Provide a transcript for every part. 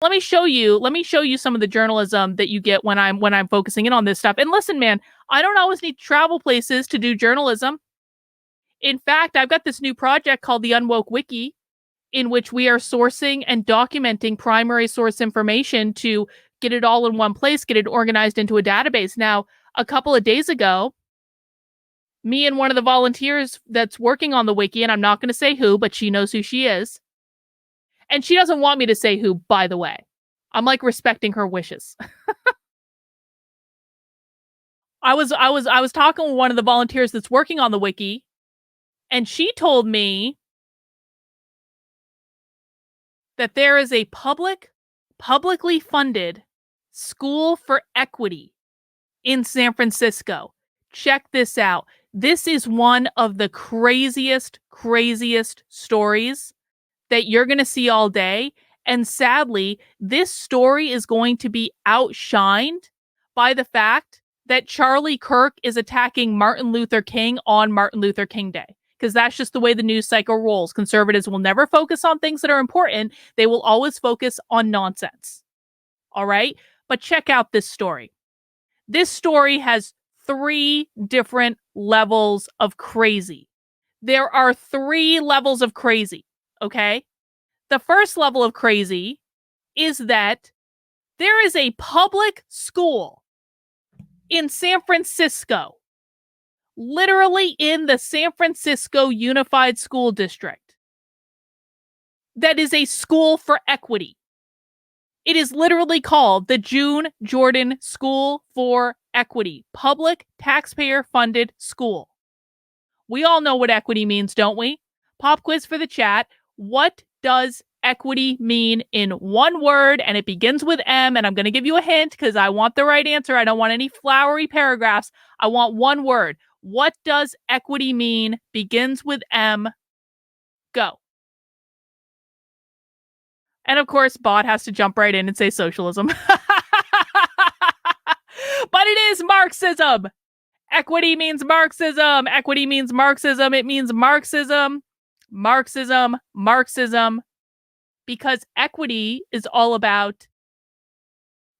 Let me show you some of the journalism that you get when I'm focusing in on this stuff. And listen, man, I don't always need to travel places to do journalism. In fact, I've got this new project called the Unwoke Wiki, in which we are sourcing and documenting primary source information to get it all in one place, get it organized into a database. Now, a couple of days ago, me and one of the volunteers that's working on the wiki, and I'm not going to say who, but she knows who she is. And she doesn't want me to say who, by the way. I'm like respecting her wishes. I was talking with one of the volunteers that's working on the wiki, and she told me that there is a publicly funded school for equity in San Francisco. Check this out. This is one of the craziest stories that you're going to see all day. And sadly, this story is going to be outshined by the fact that Charlie Kirk is attacking Martin Luther King on Martin Luther King Day. Because that's just the way the news cycle rolls. Conservatives will never focus on things that are important. They will always focus on nonsense. All right? But check out this story. This story has 3 different levels of crazy. There are 3 levels of crazy, okay? The first level of crazy is that there is a public school in San Francisco, literally in the San Francisco Unified School District, that is a school for equity. It is literally called the June Jordan School for Equity, public taxpayer-funded school. We all know what equity means, don't we? Pop quiz for the chat. What does equity mean in one word? And it begins with M, and I'm going to give you a hint because I want the right answer. I don't want any flowery paragraphs. I want one word. What does equity mean? Begins with M. Go. And of course, Bot has to jump right in and say socialism. But it is Marxism. Equity means Marxism. Equity means Marxism. It means Marxism. Marxism. Because equity is all about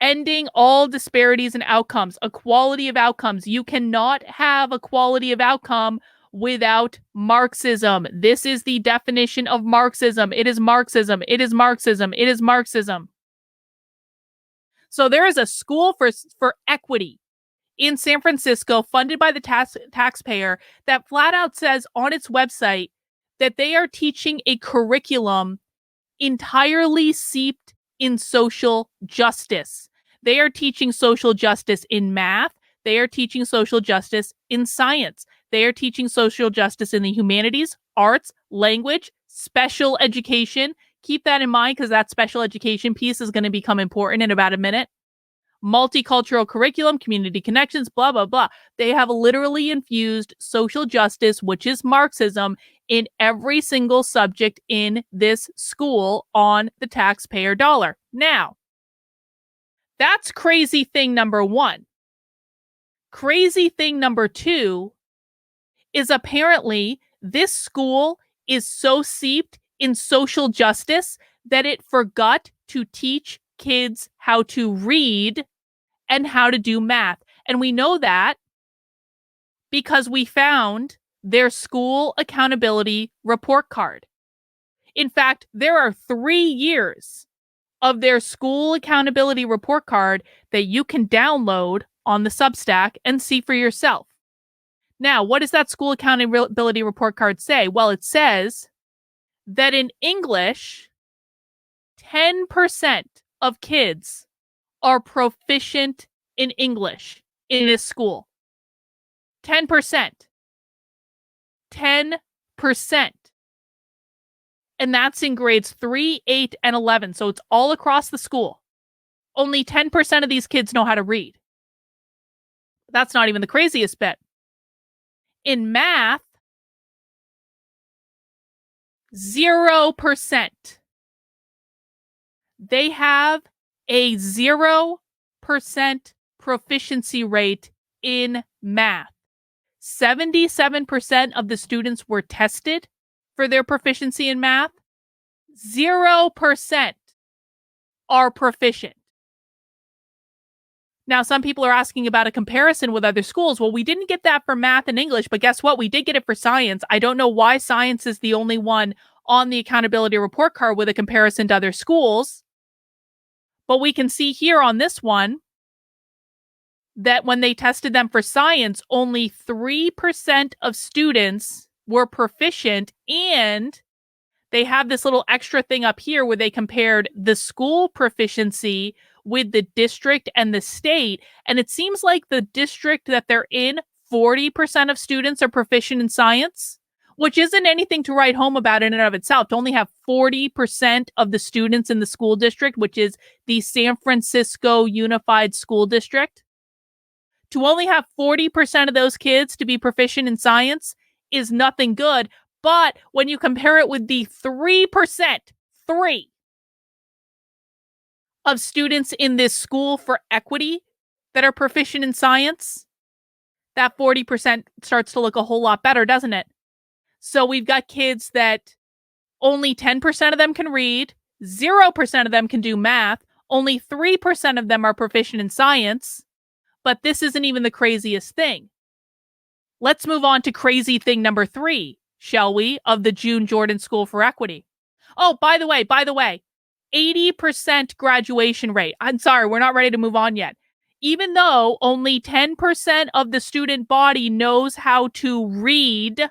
ending all disparities in outcomes, equality of outcomes. You cannot have equality of outcome without Marxism. This is the definition of Marxism. It is Marxism. It is Marxism. It is Marxism. So there is a school for equity in San Francisco funded by the taxpayer that flat out says on its website that they are teaching a curriculum entirely seeped in social justice. They are teaching social justice in math. They are teaching social justice in science. They are teaching social justice in the humanities, arts, language, special education. Keep that in mind because that special education piece is going to become important in about a minute. Multicultural curriculum, community connections, blah, blah, blah. They have literally infused social justice, which is Marxism, in every single subject in this school on the taxpayer dollar. Now, that's crazy thing number 1. Crazy thing number 2 is apparently this school is so seeped in social justice that it forgot to teach kids how to read and how to do math. And we know that because we found their school accountability report card. In fact, there are 3 years of their school accountability report card that you can download on the Substack and see for yourself. Now, what does that school accountability report card say? Well, it says that in English, 10% of kids are proficient in English in this school. 10%. 10%. And that's in grades 3, 8, and 11. So it's all across the school. Only 10% of these kids know how to read. That's not even the craziest bit. In math, 0%. They have a 0% proficiency rate in math. 77% of the students were tested for their proficiency in math. 0% are proficient. Now, some people are asking about a comparison with other schools. Well, we didn't get that for math and English, but guess what? We did get it for science. I don't know why science is the only one on the accountability report card with a comparison to other schools. But we can see here on this one that when they tested them for science, only 3% of students were proficient, and they have this little extra thing up here where they compared the school proficiency with the district and the state. And it seems like the district that they're in, 40% of students are proficient in science, which isn't anything to write home about in and of itself. To only have 40% of the students in the school district, which is the San Francisco Unified School District, to only have 40% of those kids to be proficient in science is nothing good. But when you compare it with the 3%, of students in this school for equity that are proficient in science, that 40% starts to look a whole lot better, doesn't it? So we've got kids that only 10% of them can read, 0% of them can do math, only 3% of them are proficient in science. But this isn't even the craziest thing. Let's move on to crazy thing number 3, shall we, of the June Jordan School for Equity. Oh, by the way, 80% graduation rate. I'm sorry, we're not ready to move on yet. Even though only 10% of the student body knows how to read,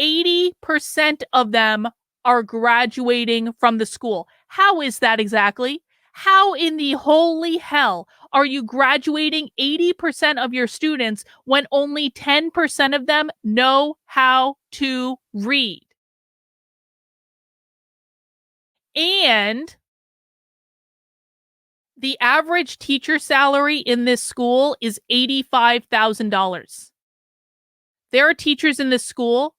80% of them are graduating from the school. How is that exactly? How in the holy hell are you graduating 80% of your students when only 10% of them know how to read? And the average teacher salary in this school is $85,000. There are teachers in this school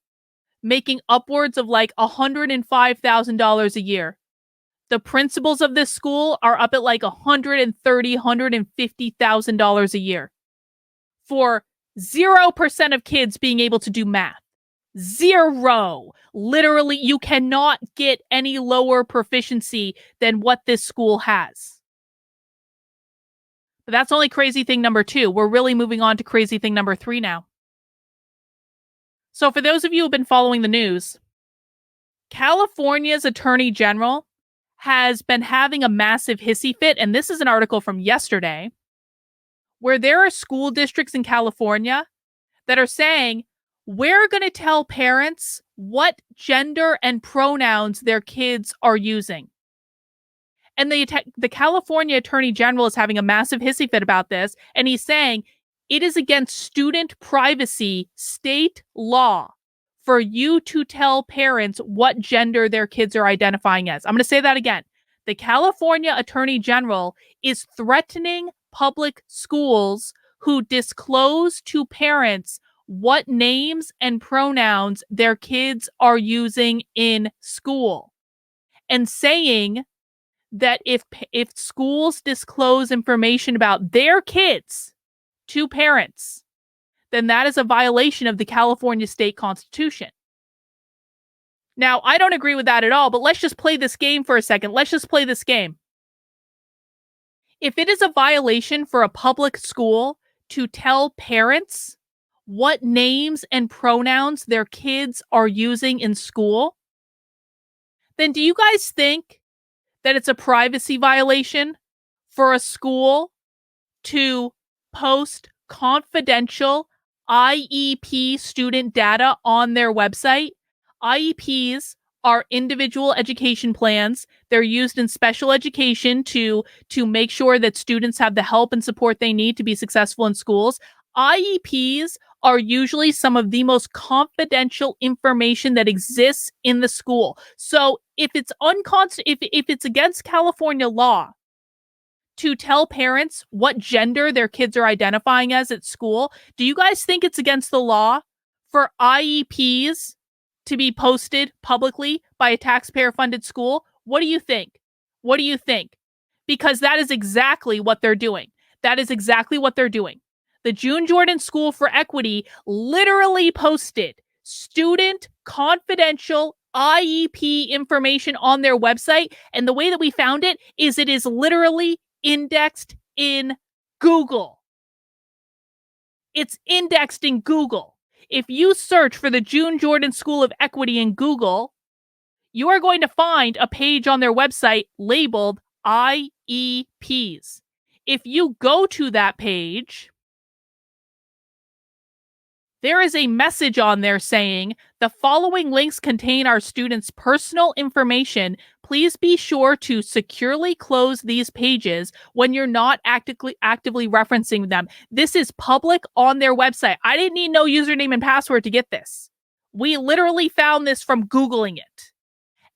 making upwards of like $105,000 a year. The principals of this school are up at like $130,000, $150,000 a year for 0% of kids being able to do math. 0. Literally, you cannot get any lower proficiency than what this school has. But that's only crazy thing number 2. We're really moving on to crazy thing number 3 now. So for those of you who have been following the news, California's Attorney General has been having a massive hissy fit, and this is an article from yesterday, where there are school districts in California that are saying, we're going to tell parents what gender and pronouns their kids are using. And the California Attorney General is having a massive hissy fit about this, and he's saying it is against student privacy state law for you to tell parents what gender their kids are identifying as. I'm going to say that again. The California Attorney General is threatening public schools who disclose to parents what names and pronouns their kids are using in school, and saying that if schools disclose information about their kids to parents, then that is a violation of the California state constitution. Now, I don't agree with that at all, but let's just play this game for a second. Let's just play this game. If it is a violation for a public school to tell parents what names and pronouns their kids are using in school, then do you guys think that it's a privacy violation for a school to post confidential IEP student data on their website? IEPs are individual education plans. They're used in special education to make sure that students have the help and support they need to be successful in schools. IEPs are usually some of the most confidential information that exists in the school. So if it's if it's against California law to tell parents what gender their kids are identifying as at school, do you guys think it's against the law for IEPs to be posted publicly by a taxpayer-funded school? What do you think? What do you think? Because that is exactly what they're doing. That is exactly what they're doing. The June Jordan School for Equity literally posted student confidential IEP information on their website. And the way that we found it is literally indexed in Google. It's indexed in Google. If you search for the June Jordan School of Equity in Google, you are going to find a page on their website labeled IEPs. If you go to that page, there is a message on there saying, the following links contain our students' personal information. Please be sure to securely close these pages when you're not actively referencing them. This is public on their website. I didn't need no username and password to get this. We literally found this from Googling it.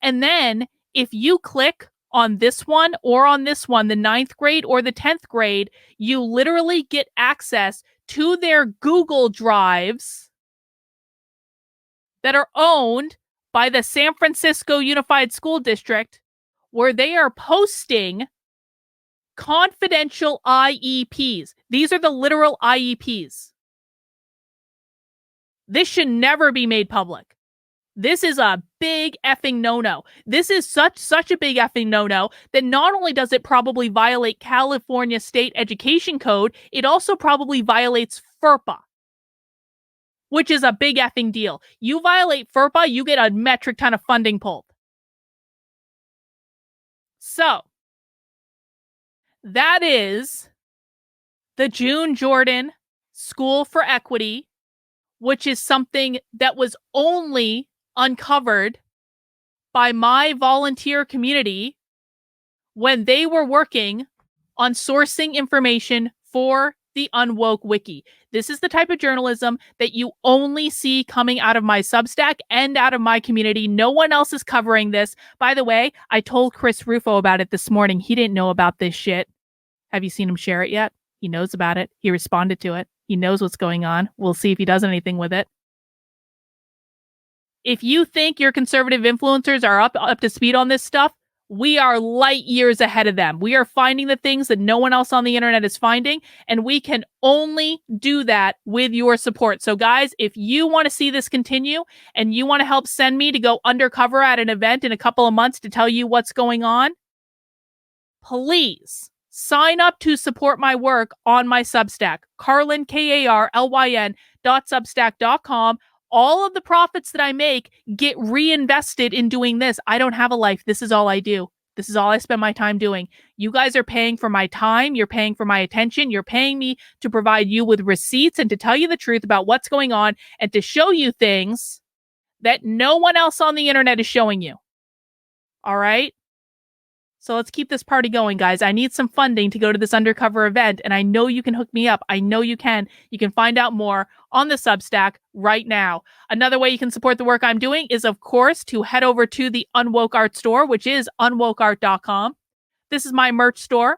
And then if you click on this one or on this one, the 9th grade or the 10th grade, you literally get access to their Google Drives that are owned by the San Francisco Unified School District, where they are posting confidential IEPs. These are the literal IEPs. This should never be made public. This is a big effing no-no. This is such a big effing no-no that not only does it probably violate California State Education Code, it also probably violates FERPA, which is a big effing deal. You violate FERPA, you get a metric ton of funding pulled. So, that is the June Jordan School for Equity, which is something that was only uncovered by my volunteer community when they were working on sourcing information for the Unwoke Wiki. This is the type of journalism that you only see coming out of my Substack and out of my community. No one else is covering this. By the way, I told Chris Rufo about it this morning. He didn't know about this shit. Have you seen him share it yet? He knows about it. He responded to it. He knows what's going on. We'll see if he does anything with it. If you think your conservative influencers are up to speed on this stuff, we are light years ahead of them. We are finding the things that no one else on the internet is finding, and we can only do that with your support. So guys, if you want to see this continue and you want to help send me to go undercover at an event in a couple of months to tell you what's going on, please sign up to support my work on my Substack, Carlyn, KARLYN.substack.com. All of the profits that I make get reinvested in doing this. I don't have a life. This is all I do. This is all I spend my time doing. You guys are paying for my time. You're paying for my attention. You're paying me to provide you with receipts and to tell you the truth about what's going on and to show you things that no one else on the internet is showing you. All right? So let's keep this party going, guys. I need some funding to go to this undercover event, and I know you can hook me up. I know you can. You can find out more on the Substack right now. Another way you can support the work I'm doing is, of course, to head over to the Unwoke Art store, which is unwokeart.com. This is my merch store.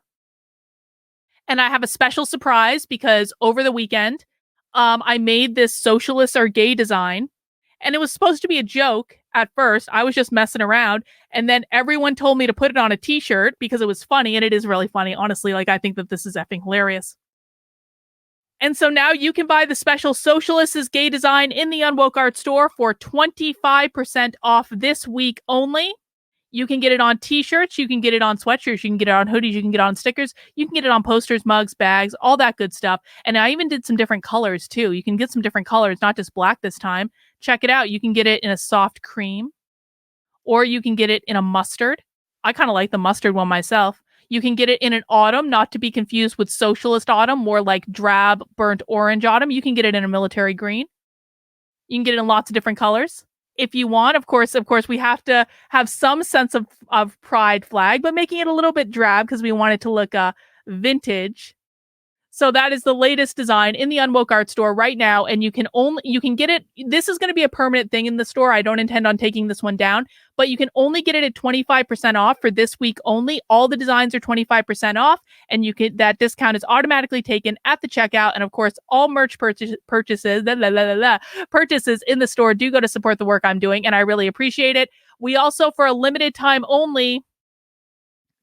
And I have a special surprise because over the weekend, I made this socialist or gay design. And it was supposed to be a joke at first. I was just messing around. And then everyone told me to put it on a t-shirt because it was funny. And it is really funny. Honestly, I think that this is effing hilarious. And so now you can buy the special Socialist's Gay design in the Unwoke Art store for 25% off this week only. You can get it on t-shirts. You can get it on sweatshirts. You can get it on hoodies. You can get it on stickers. You can get it on posters, mugs, bags, all that good stuff. And I even did some different colors too. You can get some different colors, not just black this time. Check it out. You can get it in a soft cream, or you can get it in a mustard. I kind of like the mustard one myself. You can get it in an autumn, not to be confused with socialist autumn, more like drab, burnt orange autumn. You can get it in a military green. You can get it in lots of different colors. If you want, of course, we have to have some sense of pride flag, but making it a little bit drab because we want it to look vintage. So that is the latest design in the Unwoke Art store right now, and you can get it. This is going to be a permanent thing in the store. I don't intend on taking this one down, but you can only get it at 25% off for this week only. All the designs are 25% off, and that discount is automatically taken at the checkout. And of course, all merch purchases in the store do go to support the work I'm doing, and I really appreciate it. We also, for a limited time only,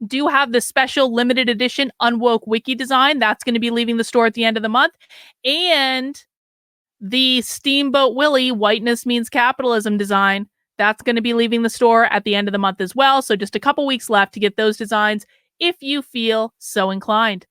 do have the special limited edition Unwoke Wiki design. That's going to be leaving the store at the end of the month. And the Steamboat Willie Whiteness Means Capitalism design. That's going to be leaving the store at the end of the month as well. So just a couple weeks left to get those designs if you feel so inclined.